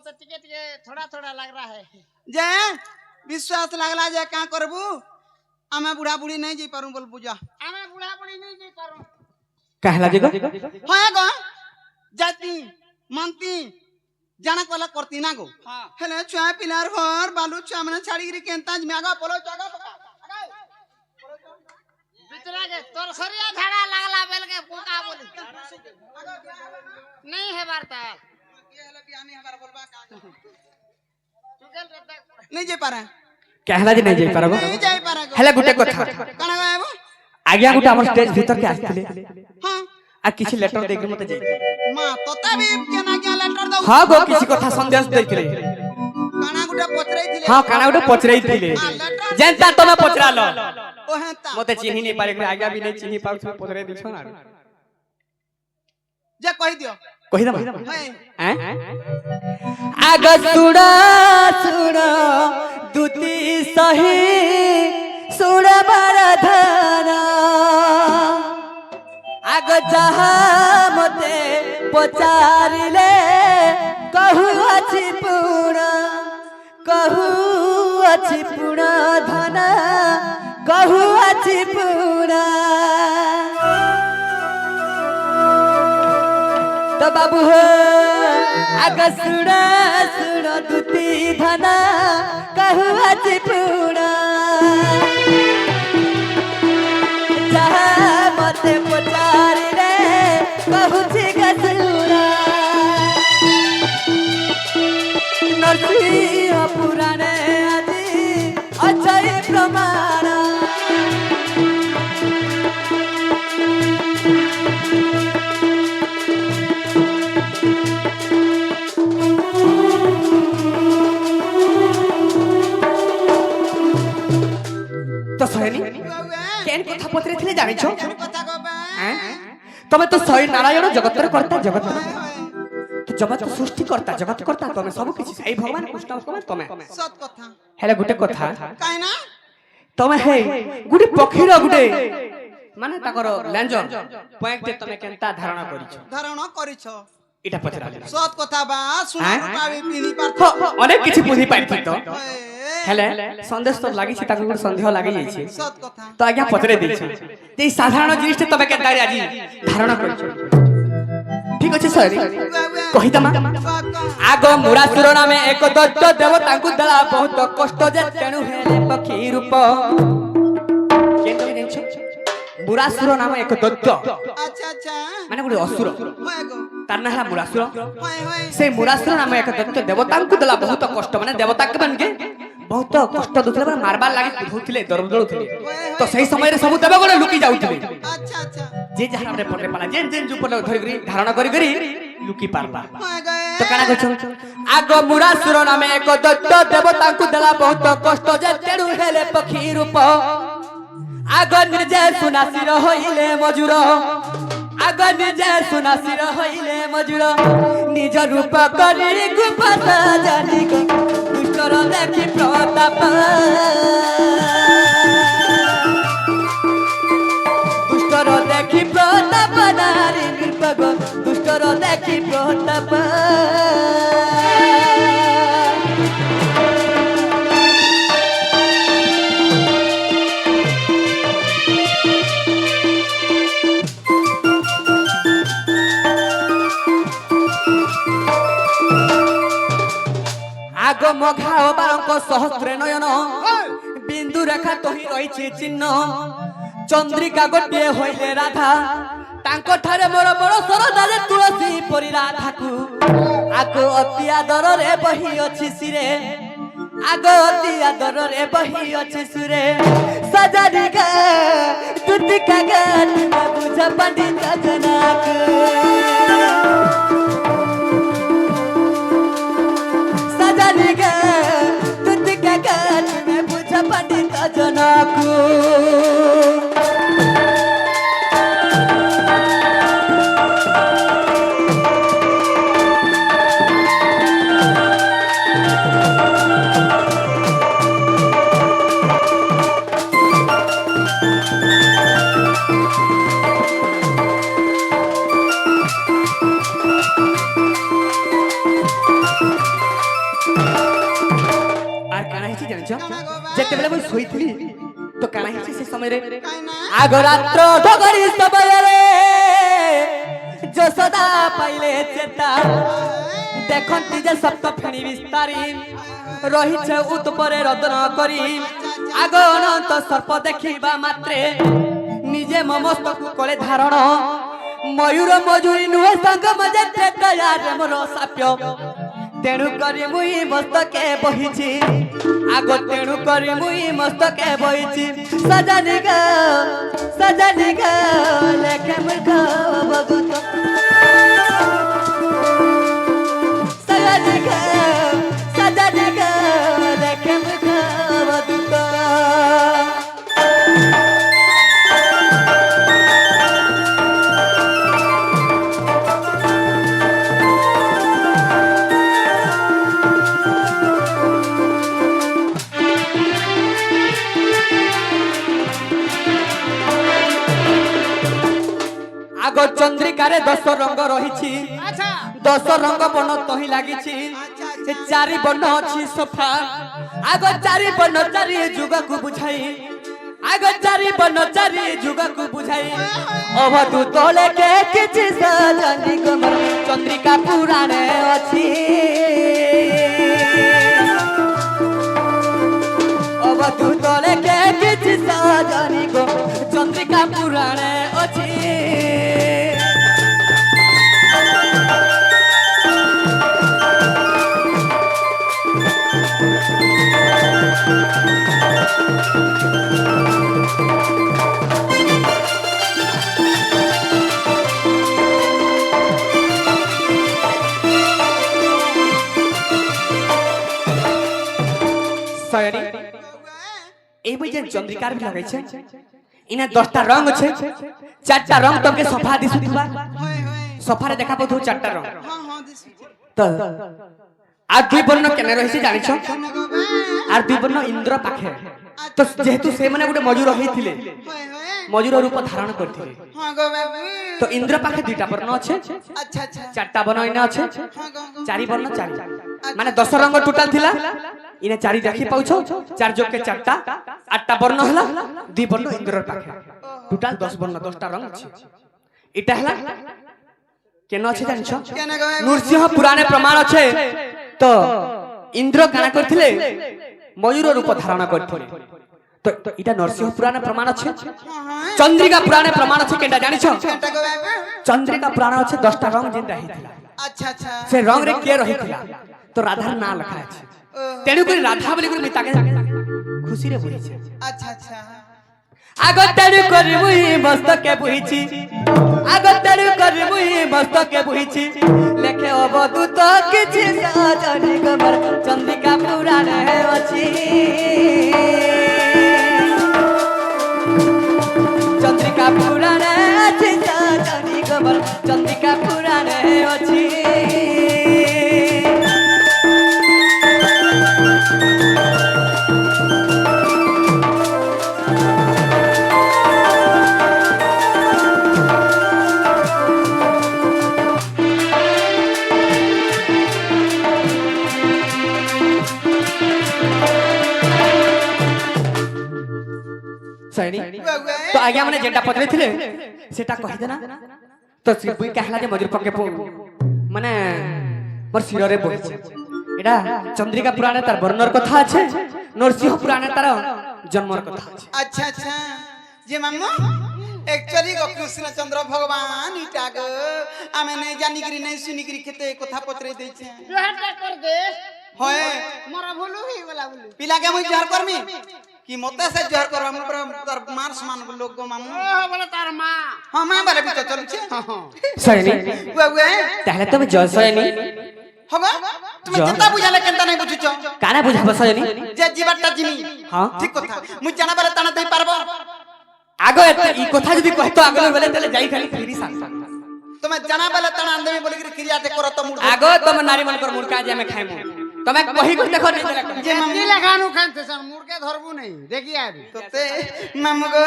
मत टिके टिके थोड़ा थोड़ा लग रहा है जे विश्वास लगला जे का करबू आमे बुढ़ा बुढ़ी नहीं जी पारू बोल पूजा आमे बुढ़ा बुढ़ी नहीं जी पारू कहला जगो होए गो जाती मानती जाना कोला करती ना गो हां हेले छुआ पिलार घर बालू छुआ मने छाड़ी गिरी केंता मेगा पोलो जागा बितरा के तोर सरिया झाड़ा लागला बेल के कोका बोली नहीं है वार्ता ये हेले बियानी हमारा बोलबा का चुगल रहता नहीं जे पारे कहला जे नहीं जाई परबो नहीं जाई पारे गो हेले गुटे कथा काना गायबो आज्ञा गुटे हमर स्टेज भीतर के आस्थिले हां आ किछि लेटर देके मते जाई मां तोता भी केना क्या लेटर दउ हां गो किछि कथा संदेश देकले काना गुटे पचराई थिले हां काना गुटे पचराई थिले जेंता तमे पचरालो ओ हेता मते चिन्हि नहीं पारे आज्ञा भी नहीं चिन्हि पाउ पचराई दिछो ना जे कहि दियो कहि दम हैं हैं आग सुड़ा सुड़ा दुती सही सुड़ा बरधना आग जहा मते पचारिले कहू अछि पूर्ण धना कहू अछि पूर्ण तो बाबू हो आग सुड़ा सुड़ा दुती धना कहू अछि पूर्ण जहा मते पचारिले कहू छी गसुरा नरसिंह पुराणे आदि अजय प्रमाण तो सहेनी केन कथा पत्रे थिले जानि छो कथा गो बे हैं तमे तो सही नारायण जगतर करता जगतर तो जगत सृष्टि करता जगत करता तमे सब किछि सही भगवान कृष्ण भगवान तमे सत कथा हेले गुटे कथा काई ना तमे हे गुटे पखीर गुटे माने ताकर लंजन पॉइंट तमे केनता धारणा करिछो धारणा करिछो इटा पचरा सत कथा बा सुना हैं? रुपावी पिनी पार अनेक किछि बुझी पाइथि तो ए, हेले संदेश तो लागि छि ताकर संदेह लागि जाइ छि सत कथा तो आज्ञा पचरे दै छि ते साधारण जिनिस तमे केनता आजी धारणा करिछो ठीक अछि सर कहि दमा आग मुरासुर नामे एक दैत्य देवतांकु दला बहुत कष्ट जे तेणु हेले पक्षी रूप केन कहि दैछ मुरासुर नाम एक दैत्य अच्छा अच्छा माने गुडी असुर होए गो तार ना हला मुरासुर होए होए से मुरासुर नाम एक दैत्य देवतांकु दला बहुत कष्ट माने देवता के मन के बहुत कष्ट दुखले मारबार लागि होथिले दरबदळुथिले तो सही समय रे सब देवगण लुकी जाउथिले अच्छा अच्छा जे जहां रे पटरे पाला जेन जेन जुपल धरि गरी धारण करी गरी लुकी पारबा होए गए तो काना कछ आग मुरासुर नामे एक दैत्य देवतांकु दला बहुत कष्ट जे तेणु हेले पक्षी रूप आग निर्जय सुनासिर होइले मजुर आग निर्जय सुनासिर होइले मजुर निज रूप करी गुपता जानी गो दुष्टर देखि प्रताप दुष्टर देखि प्रताप नारी निर्भग दुष्टर देखि प्रताप आग मघाओ बारंक सहस्रे नयन बिंदु रेखा तोही रहिछि चिन्ह चंद्रिका गोटे होइले राधा तांको ठारे मोर बड़ सरदा जे तुलसी परि राधाकू आग अति आदर रे बही अछि सिरे आग अति आदर रे बही अछि सुरे सजनिका तुतिका गान बुझ पंडित जनक सजनिका तुतिका गान बुझ पंडित जनक জানিছ কাଣା গো ବା? যেতেবেলে মুই শোইଥିଲି তো কানা হেছি সে সময় রে କାଇଁ ନା আগ রাত্র ঢগরি সমୟରେ যশোদা পাইলে চেতা দেখন্তি যে সপ্ত ফেণী বিস্তারি রহিছে উৎপরে রদন করি আগ অনন্ত সর্প দেখিবা মাত্রে নিজে মমস্তকু কলে ধারণ ময়ূর মজুরি নুহে সঙ্গ মজে দয়ারে মোর সাপ্য তেণু করি মুই মস্তকে বহিছি আগ তেণু করি মুই মস্তকে বহিছি সজনি গো লেখে মূর্খ ভগত সজনি গো লেখে মূর্খ ভগত আগ চন্দ্রিকারে 10 রঙ রহিছি আচ্ছা 10 রঙ বর্ণ তহি লাগিছি চারি বর্ণ ଅଛି সফা আগ চারি বর্ণ চারি যুগକୁ বুঝাই আগ চারি বর্ণ চারি যুগକୁ বুঝাই অবধূত লেখে কিছু সজনি গমর চন্দ্রিকা পুরাণে ଅଛି অবধূত লেখে কিছু সজনি গো চন্দ্রিকা পুরাণে ଅଛି সয়নি এই বই যে চন্দ্রিকার भी लगाई छे इने 10टा रंग छे 4टा रंग तमके सफा दिसुथबा হয় হয় सफारे देखा पथु 4टा रंग ହଁ ହଁ ଦିଶୁଛି तो आ दुई बर्ण केने रहिछि जानिछ କାଣା ଗो ବା? आर दुई बर्ण इंद्र पाखे तो जेहेतु से माने गुटे मजूर होइथिले হয় হয় मजूर रूप धारण करथिले ହଁ गो बाबू तो इंद्र पाखे दुईटा बर्ण अछि अच्छा अच्छा 4टा बर्ण इने अछि ହଁ गो गो चारि बर्ण चारि माने 10 रंग टोटल थिला इने चारि देखि पाउछो 4 जोग के 4टा 8टा बर्ण हला दुई बर्ण इंद्र पाखे टोटल 10 बर्ण 10टा रंग अछि इटा हला केन अछि जानिछ केना गो बाबू? नृसिंह पुराणे प्रमाण अछि तो इंद्र काना करथिले मयूर रूप धारण करथिले तो इटा नरसिंह पुराणे प्रमाण अछि ହଁ ହଁ चंद्रिका पुराणे प्रमाण अछि केटा जानिछ କେନ୍ତା गो बाबू? चंद्रिका पुराण अछि 10टा रंग जेनटा हेतिला अच्छा अच्छा से रंग रे के रहितिला तो राधार ना लिखा अछि ओहो, तेणु करी राधा बोली करी मिताके खुशी रे बोली छे अच्छा अच्छा आग तेणु करी मुई मस्तके बुहिछि आग तेणु करी मुई मस्तके बुहिछि लेखे अवधूत किछि सजनी गमर चंद्रिका पुराणे अछि चंद्रिका पुराणे अछि सजनी गमर चंद्रिका पुराणे अछि सैनी बाबू तो आज्ञा माने जेंटा पत्रे थिले सेटा कहि देना तो बुई कहला जे मजूर पके माने मोर सिररे बहिছে एडा चंद्रिका पुराणे तार वर्णर कथा আছে नरसिंह पुराणे तार जन्मर कथा আছে अच्छा अच्छा जे मामू एक्चुअली गो कृष्णचंद्र भगवान इटा गो आमे नहीं जानी करी नहीं सुनी करी केते कथा पत्रे दै छे जोहारटा कर दे होए मोर भूलू ही गला भूलू पिला के मुई जोहर करमी कि मते से जोहर करबा हम पर तार मार समान लोग गो मामू ओह बोले तार मां हां मां बारे बिच चलु छे सैनी बाबू ताहले तो जय सैनी होगा तुम जा। चिंता बुझाले केनता नहीं बुझुचो काना बुझाबो सैनी जे जीवाटा जिमी हां ठीक कथा मुई जाना बारे ताना दे पारबो आगो ई कथा जदी कहतो आगो बेले तले जाई खाली फिरी सांग तुम जाना बारे ताना अंदे में बोली करी क्रिया ते करो तो मुड़ आगो तुम नारी मन कर मुर्का जे में खाइमु तमे कहि कर देखो नहीं देला जे मामू की लगानु खानते सन मुर्गे धरबू नहीं देखी आबी तोते मामू गो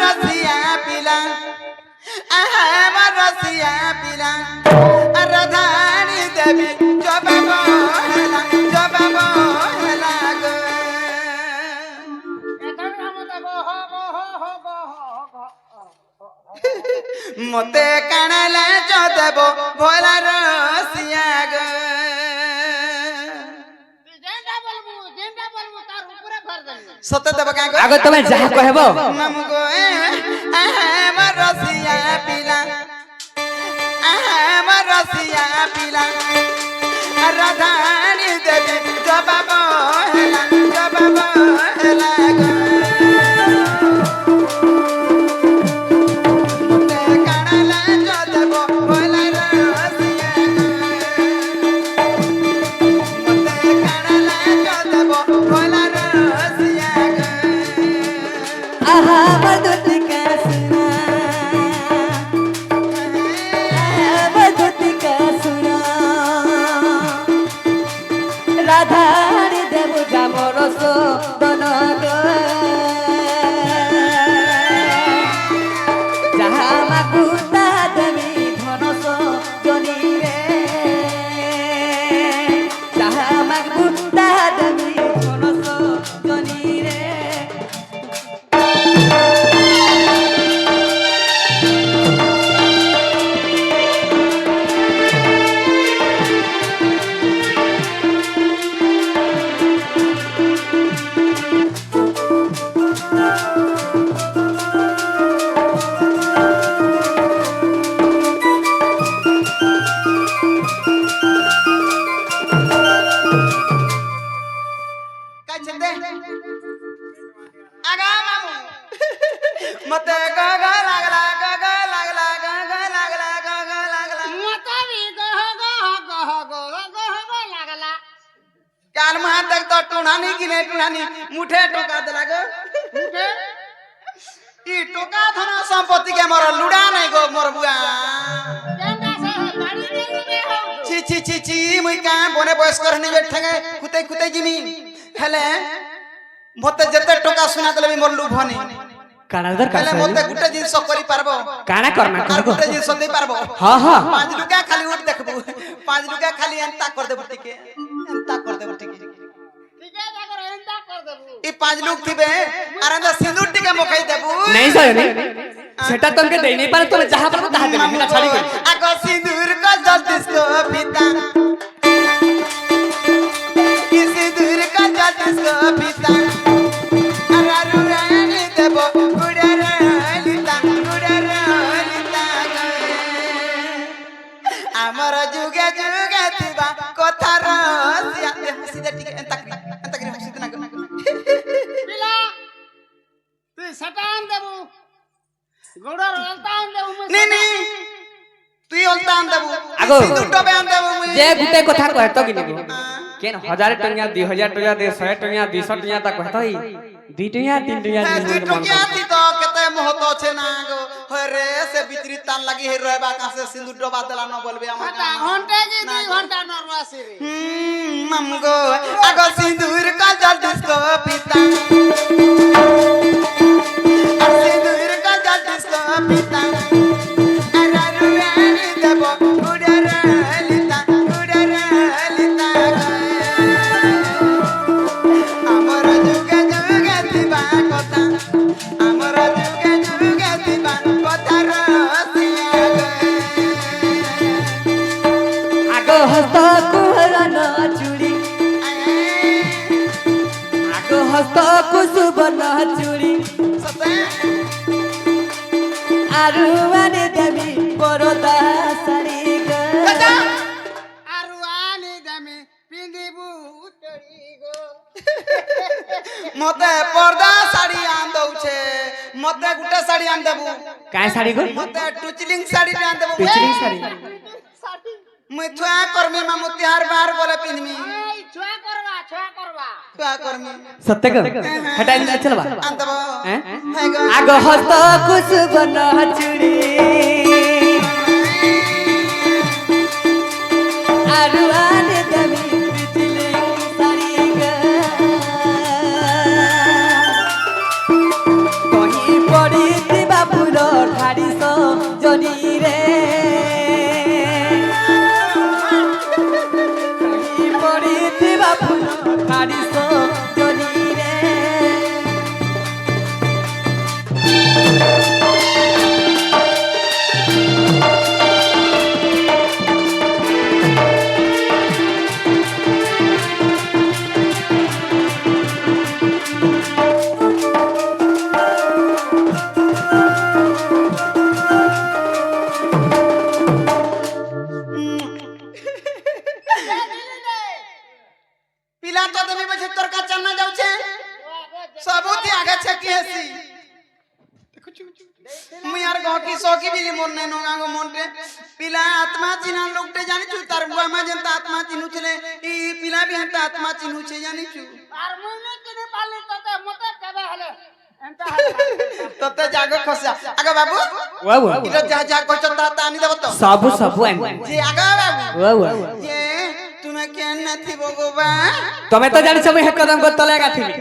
रसिया पिला रसिया पिला राधानी देवी जब बोला মতে কানালে দেব ভোলা রসিয়া গো তার উপরে ভর দেন সতে দেব কাঁ আগে তুমি যাহা কহব মামু গো আমার রসিয়া পিলা আমার রসিয়া পিলা রাধানি দেবী জবাব হেলা গো মতে কানালে দেব ভোলা রসিয়া গো মতে কানালে দেব ভোলা রসিয়া গো আহা মধুতি কাসনা মধুতি কাসনা রাধারি দেব জামরস দনগ যাহা মাগুতা দেবী ধনস জনিরে যাহা মাগুতা দেবী ধনস জনিরে मते गग लागला गग लागला गग लागला गग लागला মতবি গহ গহ গহ গহ গহ লাগলা काल महा तक तो टुनानी गिने टुनानी मुठे टोका देला गो উঠে ई टोका धन संपत्ति के मोर लुडा नहीं गो मोर बुआ কেনটা সে বাড়ি দেবে হোক ছি ছি ছি ছি মুই का बने बयस करनी बैठे खुते खुते जिमी हेले मते जते टोका सुना देले मोर लुभनी কানাদার हेले কাছে मते गुटे जिंस करि पारबो কানা করনা আর করগো गुटे जिंस दे पारबो हाँ हाँ पांच लुका खाली उठ देखबो पांच लुका खाली एंता कर देबो टिके एंता कर देबो टिके ঠিক আছে আগর এন্টা কর দেব ई पांच लोग थिबे आरंदा सिंदूर टिके मोखाई देबो नहीं सर সেটা তোমাকে দেই নাই পারে তুমি যাহা পারবো তাহা দেবে এটা ছাড়ি কই आगो सिंदूर को जल्दी को पिता ई सिंदूर को जल्दी को पिता अरारु रानी देबो गुडरा लिता हमर जुगे जुगे थिबा कथा रसिया हसी दे टिके एंता करी हसी दे ना পিলা তুই সটান দেব গোড়র অলতান দেব नी नी তুই অলতান দেবু আগো সিঁদুর টবে আন দেবু মুই যে গুটে কথা কয় তো কিনিব কেন 1000 টাকা 2000 টাকা দে 100 টাকা 200 টাকা তা কহতই 2 টাকা 3 টাকা হ্যাঁ, দুই টকিয়া দি তো কেতে মহত আছে না গো হরে সে বিতরি তান লাগি হে রহবা কাছে সিঁদুর ডবা দেলা ন বলবে আমার ঘন্টা ঘন্টা কি 2 ঘন্টা নরবাসি রে মাম গো আগো সিঁদুর কাজল ডিস্কো পিতা আর সিঁদুর কাজল ডিস্কো পিতা আরারু রানী দেব গুডরা লিতা আমার যুগে যুগে দিবা কথা আমার যুগে যুগে দিবা কথা রসিয়া গে আগো হস্ত কুহরন চুড়ি আগো হস্ত কুসুবন চুড়ি সতে আরু আনে দেবী পরদা সারি গে আরু আনি দেমি পিন্দিবু উতরি গো মতে পর্দা শাড়ি আন দউছে মতে গুটে শাড়ি আন দেবু কায় সারি গো মতে টুচলিং শাড়ি আন দেবু পিছলি সারি সাটি মুই থুয়া করমি মামু তিহার বার বলে পিনমি এই ছুয়া করবা থুয়া করমি সত্য গো হটা ইন চলবা আন দেব হ্যাঁ হ্যাঁ গো আগো হস্ত কুসুবন চুড়ি আরু আনে দেবী পিছলি সারি গে কহি পড়ি দিবা ফুল ঠাড়িস জনি রে কহি পড়ি দিবা ফুল ঠাড়িস জনি রে তো দেবি বছে তোর কাছে না যাউছে सबुती आगे छकी हसी मुई यार गो की सौकी भी मोर ने नोगा गो मोंटे पिला आत्मा चिना लोगटे जानि छु तार बुआ मा जनता आत्मा चिनु छले ई पिला भी हता आत्मा चिनु छे जानि छु আর মুই নে চিনি পালি তোতে মতে কেবে হলে এন্তা হলে तते जागो खसा आगे बाबू वाह वाह इरो जा जा कहछ ता आनी देब तो सबु सबु आइन जी आगे बाबू वाह वाह ये तुम्हें केन नथी भगवान তুমি তো জানিছ আমি হে কদম গো তলে গাথিবি